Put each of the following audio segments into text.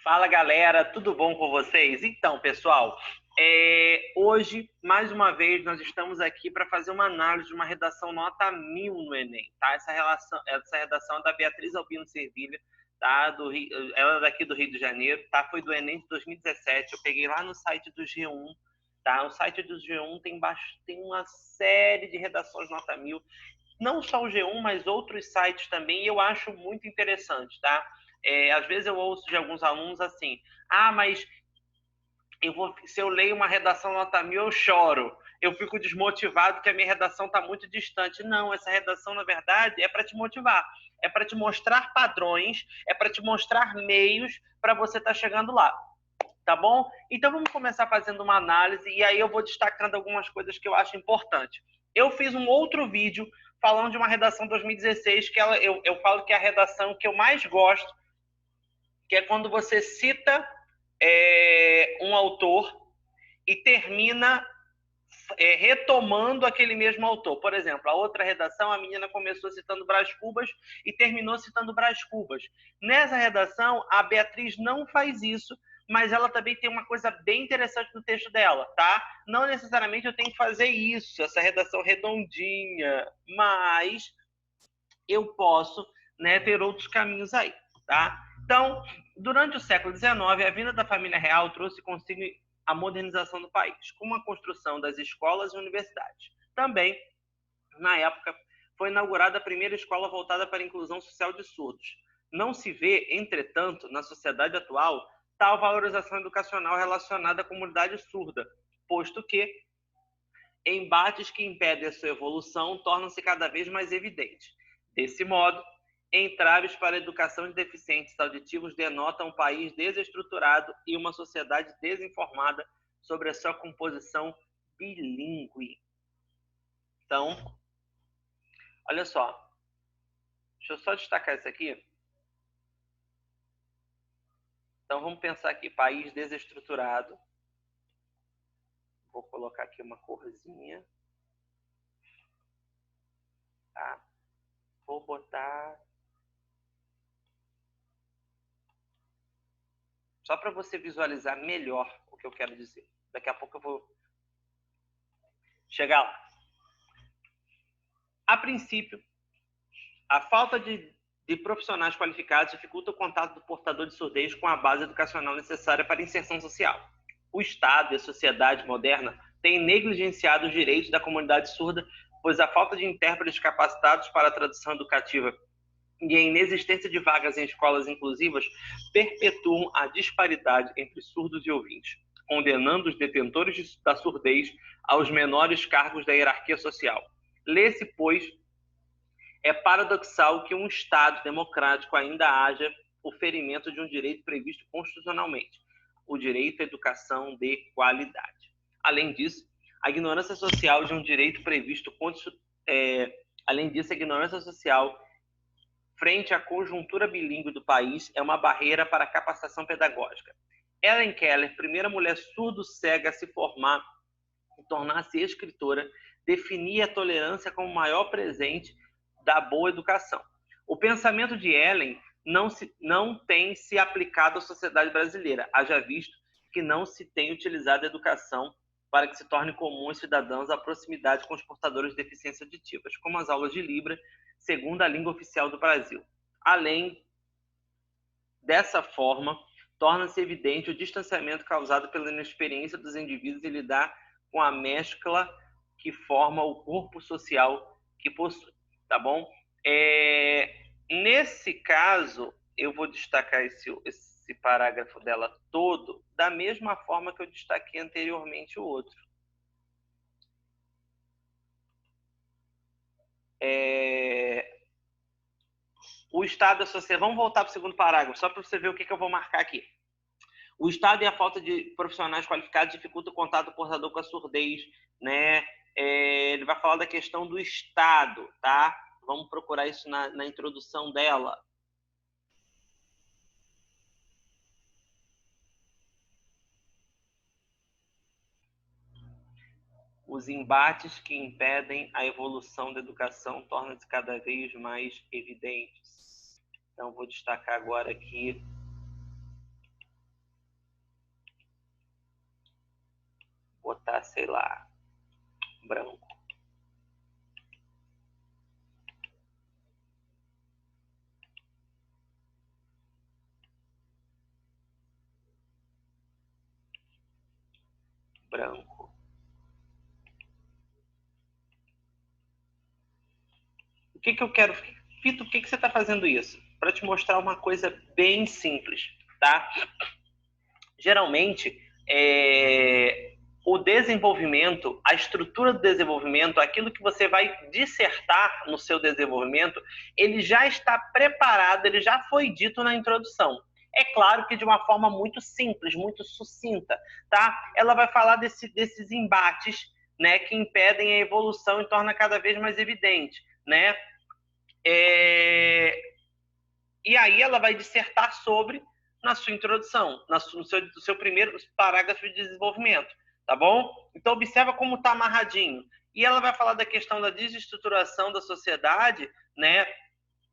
Fala, galera, tudo bom com vocês? Então, pessoal, hoje, mais uma vez, nós estamos aqui para fazer uma análise de uma redação nota 1000 no Enem, tá? Essa redação é da Beatriz Albino Servilha, tá? Ela é daqui do Rio de Janeiro, tá? Foi do Enem de 2017, eu peguei lá no site do G1, tá? O site do G1 tem uma série de redações nota 1000, não só o G1, mas outros sites também, e eu acho muito interessante, tá? Às vezes eu ouço de alguns alunos assim, mas se eu leio uma redação nota 1000, eu choro, eu fico desmotivado que a minha redação está muito distante. Não, essa redação, na verdade, é para te motivar, é para te mostrar padrões, é para te mostrar meios para você estar chegando lá, tá bom? Então vamos começar fazendo uma análise e aí eu vou destacando algumas coisas que eu acho importante. Eu fiz um outro vídeo falando de uma redação 2016, que eu falo que é a redação que eu mais gosto, que é quando você cita um autor e termina retomando aquele mesmo autor. Por exemplo, a outra redação, a menina começou citando Brás Cubas e terminou citando Brás Cubas. Nessa redação, a Beatriz não faz isso, mas ela também tem uma coisa bem interessante no texto dela, tá? Não necessariamente eu tenho que fazer isso, essa redação redondinha, mas eu posso, né, ter outros caminhos aí, tá? Então, durante o século XIX, a vinda da família real trouxe consigo a modernização do país, com a construção das escolas e universidades. Também, na época, foi inaugurada a primeira escola voltada para a inclusão social de surdos. Não se vê, entretanto, na sociedade atual, tal valorização educacional relacionada à comunidade surda, posto que embates que impedem a sua evolução tornam-se cada vez mais evidentes. Desse modo, entraves para a educação de deficientes auditivos denotam um país desestruturado e uma sociedade desinformada sobre a sua composição bilíngue. Então, olha só. Deixa eu só destacar isso aqui. Então, vamos pensar aqui, país desestruturado. Vou colocar aqui uma corzinha. Tá? Vou botar... só para você visualizar melhor o que eu quero dizer. Daqui a pouco eu vou chegar lá. A princípio, a falta de profissionais qualificados dificulta o contato do portador de surdez com a base educacional necessária para a inserção social. O Estado e a sociedade moderna têm negligenciado os direitos da comunidade surda, pois a falta de intérpretes capacitados para a tradução educativa e a inexistência de vagas em escolas inclusivas perpetuam a disparidade entre surdos e ouvintes, condenando os detentores da surdez aos menores cargos da hierarquia social. Lê-se, pois, é paradoxal que um Estado democrático ainda haja o ferimento de um direito previsto constitucionalmente, o direito à educação de qualidade. Além disso, a ignorância social de um direito previsto frente à conjuntura bilíngue do país é uma barreira para a capacitação pedagógica. Helen Keller, primeira mulher surdo-cega a se formar e tornar-se escritora, definia a tolerância como o maior presente da boa educação. O pensamento de Helen não tem se aplicado à sociedade brasileira, haja visto que não se tem utilizado a educação para que se torne comum aos cidadãos a proximidade com os portadores de deficiências auditivas, como as aulas de Libra, segunda língua oficial do Brasil. Além dessa forma, torna-se evidente o distanciamento causado pela inexperiência dos indivíduos em lidar com a mescla que forma o corpo social que possui, tá bom? Nesse caso, eu vou destacar esse parágrafo dela todo da mesma forma que eu destaquei anteriormente o outro. O Estado e a sociedade... Vamos voltar para o segundo parágrafo, só para você ver o que eu vou marcar aqui. O Estado e a falta de profissionais qualificados dificultam o contato do portador com a surdez, né? Ele vai falar da questão do Estado, tá? Vamos procurar isso na introdução dela. Os embates que impedem a evolução da educação tornam-se cada vez mais evidentes. Então, vou destacar agora aqui sei lá, branco. Branco. O que eu quero... Fito, por que você está fazendo isso? Para te mostrar uma coisa bem simples, tá? Geralmente, o desenvolvimento, a estrutura do desenvolvimento, aquilo que você vai dissertar no seu desenvolvimento, ele já está preparado, ele já foi dito na introdução. É claro que de uma forma muito simples, muito sucinta, tá? Ela vai falar desses embates, né, que impedem a evolução e torna cada vez mais evidente, né? E aí ela vai dissertar sobre na sua introdução, no seu primeiro parágrafo de desenvolvimento, tá bom? Então observa como está amarradinho. E ela vai falar da questão da desestruturação da sociedade, né,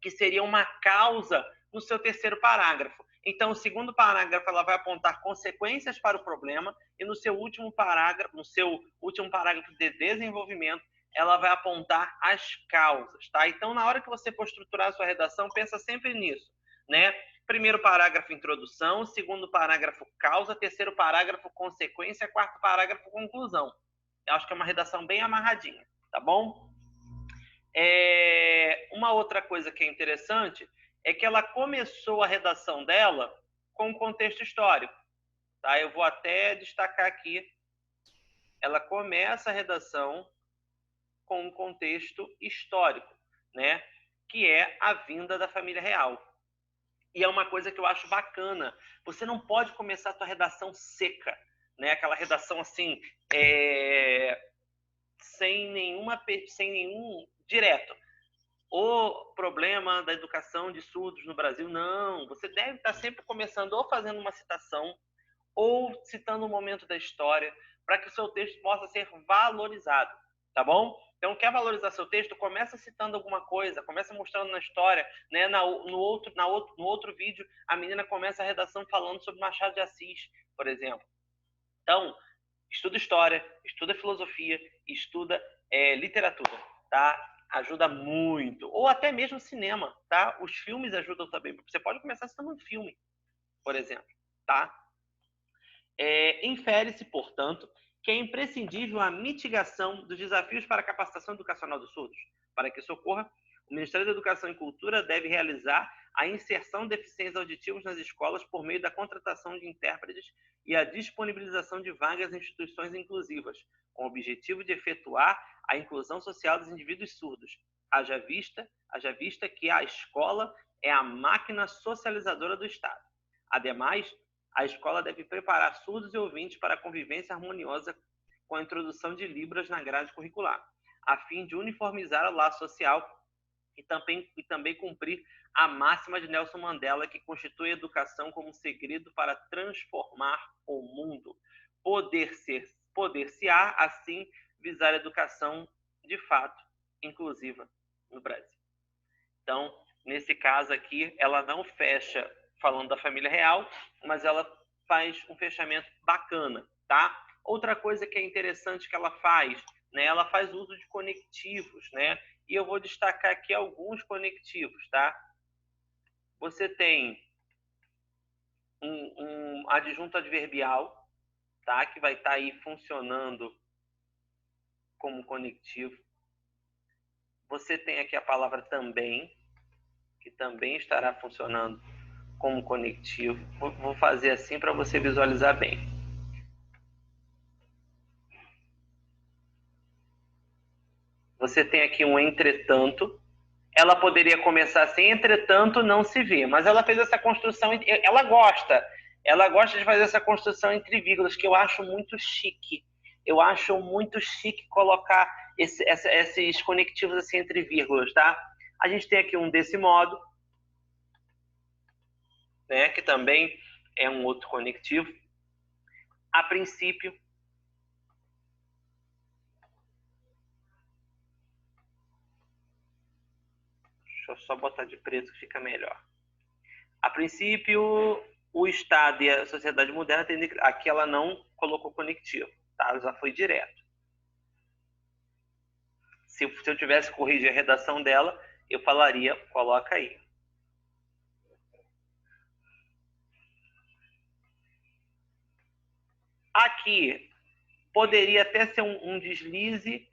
que seria uma causa no seu terceiro parágrafo. Então, o segundo parágrafo ela vai apontar consequências para o problema e no seu último parágrafo de desenvolvimento, ela vai apontar as causas, tá? Então, na hora que você for estruturar a sua redação, pensa sempre nisso, né? Primeiro parágrafo, introdução. Segundo parágrafo, causa. Terceiro parágrafo, consequência. Quarto parágrafo, conclusão. Eu acho que é uma redação bem amarradinha, tá bom? Uma outra coisa que é interessante é que ela começou a redação dela com um contexto histórico, tá? Eu vou até destacar aqui. Ela começa a redação com um contexto histórico, né? Que é a vinda da família real. E é uma coisa que eu acho bacana. Você não pode começar a tua redação seca, né? Aquela redação assim, sem nenhum direto. O problema da educação de surdos no Brasil, não. Você deve estar sempre começando ou fazendo uma citação ou citando um momento da história para que o seu texto possa ser valorizado, tá bom? Então, quer valorizar seu texto? Começa citando alguma coisa, começa mostrando na história, né? No outro vídeo, a menina começa a redação falando sobre Machado de Assis, por exemplo. Então, estuda história, estuda filosofia, estuda literatura, tá? Ajuda muito. Ou até mesmo cinema, tá? Os filmes ajudam também. Você pode começar citando um filme, por exemplo, tá? Infere-se, portanto, que é imprescindível a mitigação dos desafios para a capacitação educacional dos surdos. Para que isso ocorra, o Ministério da Educação e Cultura deve realizar a inserção de deficientes auditivos nas escolas por meio da contratação de intérpretes e a disponibilização de vagas em instituições inclusivas, com o objetivo de efetuar a inclusão social dos indivíduos surdos, haja vista que a escola é a máquina socializadora do Estado. Ademais, a escola deve preparar surdos e ouvintes para a convivência harmoniosa com a introdução de Libras na grade curricular, a fim de uniformizar o laço social e também cumprir a máxima de Nelson Mandela, que constitui a educação como segredo para transformar o mundo. Poder-se-á, assim, visar a educação, de fato, inclusiva no Brasil. Então, nesse caso aqui, ela não fecha falando da família real, mas ela faz um fechamento bacana, tá? Outra coisa que é interessante que ela faz, né? Ela faz uso de conectivos, né? E eu vou destacar aqui alguns conectivos, tá? Você tem um adjunto adverbial, tá? Que vai estar aí funcionando como conectivo. Você tem aqui a palavra também, que também estará funcionando como conectivo. Vou fazer assim para você visualizar bem. Você tem aqui um entretanto. Ela poderia começar assim, entretanto não se vê. Mas ela fez essa construção, ela gosta de fazer essa construção entre vírgulas, que eu acho muito chique. Eu acho muito chique colocar esses conectivos assim entre vírgulas, tá? A gente tem aqui um desse modo, né, que também é um outro conectivo. A princípio, deixa eu só botar de preto que fica melhor. A princípio, o Estado e a sociedade moderna, aqui ela não colocou conectivo, tá? Já foi direto. Se eu tivesse que corrigir a redação dela, eu falaria, coloca aí. Aqui, poderia até ser um deslize,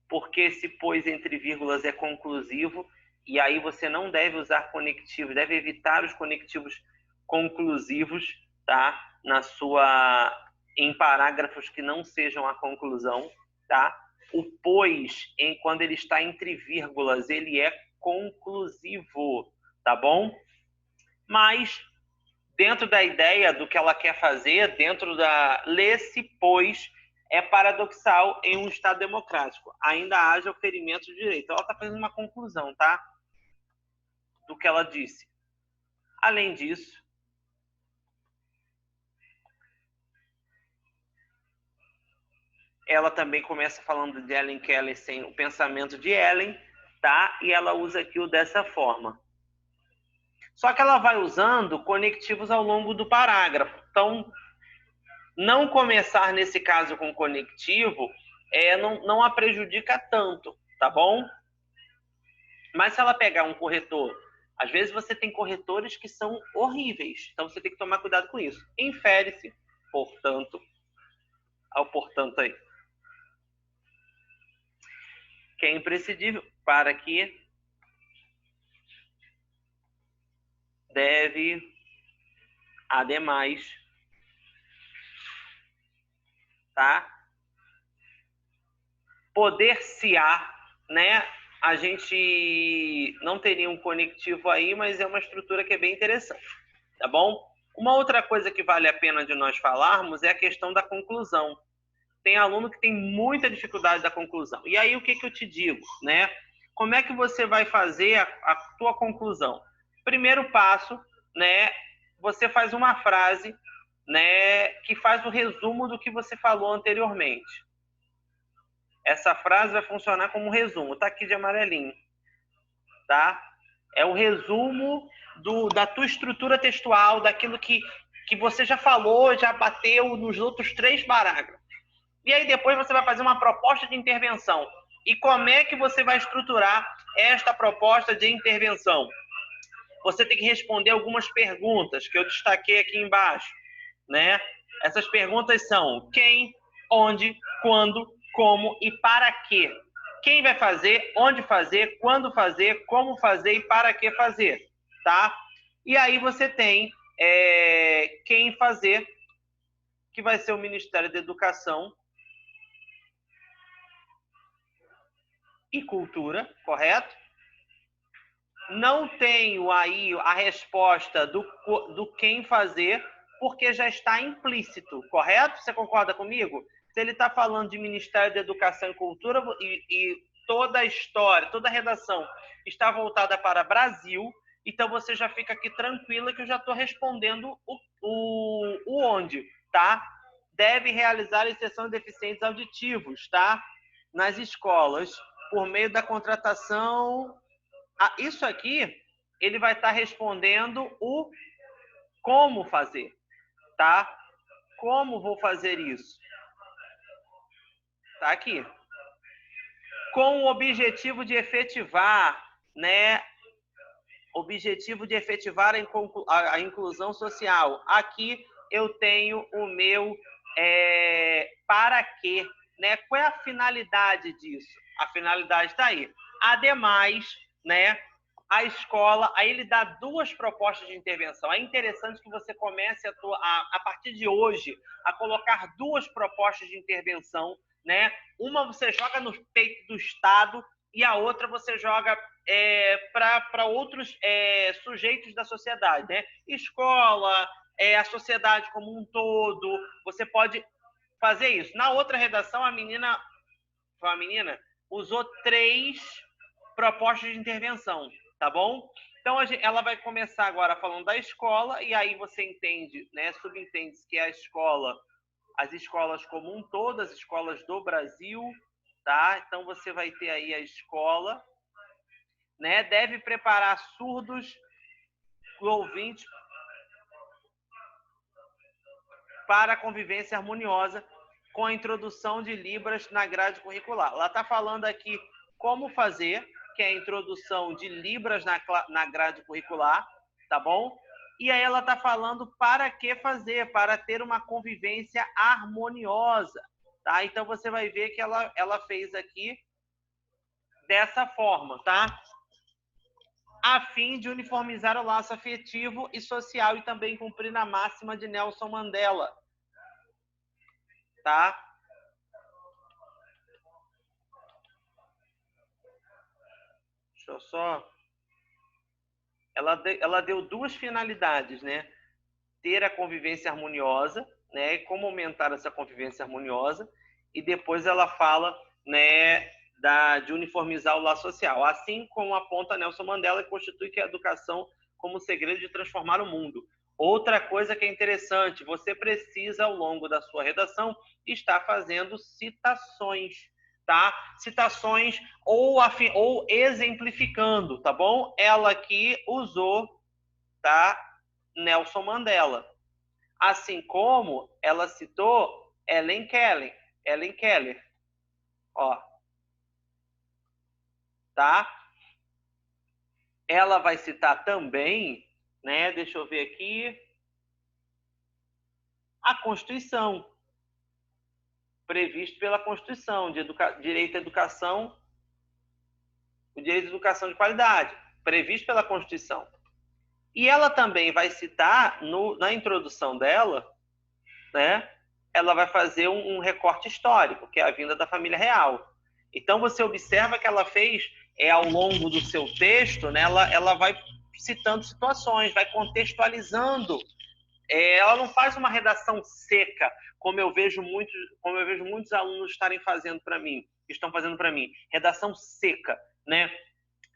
porque se pôs entre vírgulas é conclusivo, e aí você não deve usar conectivos, deve evitar os conectivos conclusivos, tá? Em parágrafos que não sejam a conclusão, tá? O pois, quando ele está entre vírgulas, ele é conclusivo, tá bom? Mas, dentro da ideia do que ela quer fazer, dentro da lê-se, pois, é paradoxal em um Estado democrático. Ainda haja o ferimento de direito. Ela está fazendo uma conclusão, tá? Do que ela disse. Além disso, ela também começa falando de Ellen Keller sem o pensamento de Ellen, tá? E ela usa aquilo dessa forma. Só que ela vai usando conectivos ao longo do parágrafo. Então, não começar nesse caso com conectivo não a prejudica tanto, tá bom? Mas se ela pegar um corretor, às vezes você tem corretores que são horríveis, então você tem que tomar cuidado com isso. Infere-se, portanto, ao portanto aí, que é imprescindível para que deve, ademais, tá? Poder-se-á, né? A gente não teria um conectivo aí, mas é uma estrutura que é bem interessante, tá bom? Uma outra coisa que vale a pena de nós falarmos é a questão da conclusão. Tem aluno que tem muita dificuldade da conclusão. E aí, o que eu te digo, né? Como é que você vai fazer a tua conclusão? Primeiro passo, né? Você faz uma frase, né? Que faz o resumo do que você falou anteriormente. Essa frase vai funcionar como um resumo. Tá aqui de amarelinho, tá? É o resumo da tua estrutura textual, daquilo que você já falou, já bateu nos outros 3 parágrafos. E aí depois você vai fazer uma proposta de intervenção. E como é que você vai estruturar esta proposta de intervenção? Você tem que responder algumas perguntas que eu destaquei aqui embaixo, né? Essas perguntas são: quem, onde, quando, como e para quê? Quem vai fazer, onde fazer, quando fazer, como fazer e para que fazer, tá? E aí você tem quem fazer, que vai ser o Ministério da Educação e Cultura, correto? Não tenho aí a resposta do quem fazer, porque já está implícito, correto? Você concorda comigo? Se ele está falando de Ministério da Educação e Cultura e toda a história, toda a redação está voltada para Brasil, então você já fica aqui tranquila que eu já estou respondendo o onde, tá? Deve realizar exceção de deficientes auditivos, tá? Nas escolas, por meio da contratação. Isso aqui, ele vai estar respondendo o como fazer, tá? Como vou fazer isso? Tá aqui. Com o objetivo de efetivar, né? Objetivo de efetivar a inclusão social. Aqui eu tenho o meu para quê, né? Qual é a finalidade disso? A finalidade está aí. Ademais, né? A escola, aí ele dá 2 propostas de intervenção. É interessante que você comece a partir de hoje a colocar 2 propostas de intervenção, né? Uma você joga no peito do Estado e a outra você joga para outros sujeitos da sociedade, né? Escola, a sociedade como um todo. Você pode fazer isso. Na outra redação, a menina usou 3 propostas de intervenção, tá bom? Então, ela vai começar agora falando da escola, e aí você entende, né? Subentende-se que a escola, as escolas como um todo, as escolas do Brasil, tá? Então, você vai ter aí a escola, né? Deve preparar surdos ouvintes para a convivência harmoniosa. com a introdução de Libras na grade curricular. Ela está falando aqui como fazer, que é a introdução de Libras na grade curricular, tá bom? E aí ela está falando para que fazer, para ter uma convivência harmoniosa, tá? Então você vai ver que ela fez aqui dessa forma, tá? A fim de uniformizar o laço afetivo e social e também cumprir a máxima de Nelson Mandela, tá? Deixa eu só... Ela deu duas finalidades, né? Ter a convivência harmoniosa, né? Como aumentar essa convivência harmoniosa, e depois ela fala, né, de uniformizar o laço social. Assim como aponta Nelson Mandela, que constitui que a educação como segredo de transformar o mundo. Outra coisa que é interessante, você precisa, ao longo da sua redação, estar fazendo citações, tá? Citações ou exemplificando, tá bom? Ela aqui usou, tá? Nelson Mandela. Assim como ela citou Helen Keller, ó, tá? Ela vai citar também, né? Deixa eu ver aqui, a Constituição, previsto pela Constituição, direito à educação, o direito à educação de qualidade, previsto pela Constituição. E ela também vai citar, na introdução dela, né? Ela vai fazer um recorte histórico, que é a vinda da família real. Então, você observa que ela fez, ao longo do seu texto, né, ela vai citando situações, vai contextualizando. Ela não faz uma redação seca, como eu vejo muitos alunos estarem fazendo para mim, estão fazendo para mim. Redação seca, né?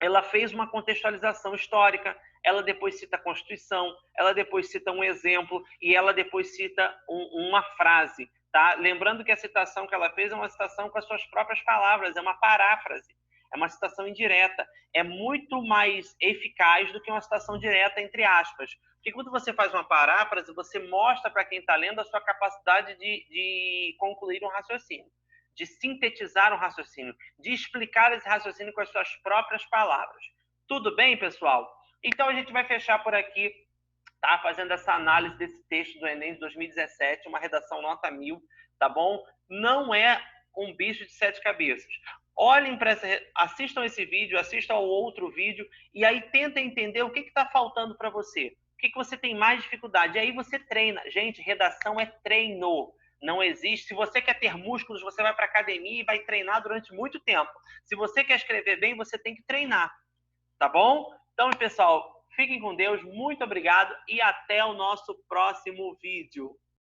Ela fez uma contextualização histórica, ela depois cita a Constituição, ela depois cita um exemplo e ela depois cita uma frase, tá? Lembrando que a citação que ela fez é uma citação com as suas próprias palavras, é uma paráfrase, é uma citação indireta, é muito mais eficaz do que uma citação direta, entre aspas. Porque quando você faz uma paráfrase, você mostra para quem está lendo a sua capacidade de concluir um raciocínio, de sintetizar um raciocínio, de explicar esse raciocínio com as suas próprias palavras. Tudo bem, pessoal? Então, a gente vai fechar por aqui, tá? Fazendo essa análise desse texto do Enem de 2017, uma redação nota 1000, tá bom? Não é um bicho de 7 cabeças. Olhem para assistam esse vídeo, assistam ao outro vídeo, e aí tenta entender o que está faltando para você. O que você tem mais dificuldade. E aí você treina. Gente, redação é treino. Não existe. Se você quer ter músculos, você vai para a academia e vai treinar durante muito tempo. Se você quer escrever bem, você tem que treinar. Tá bom? Então, pessoal, fiquem com Deus. Muito obrigado e até o nosso próximo vídeo.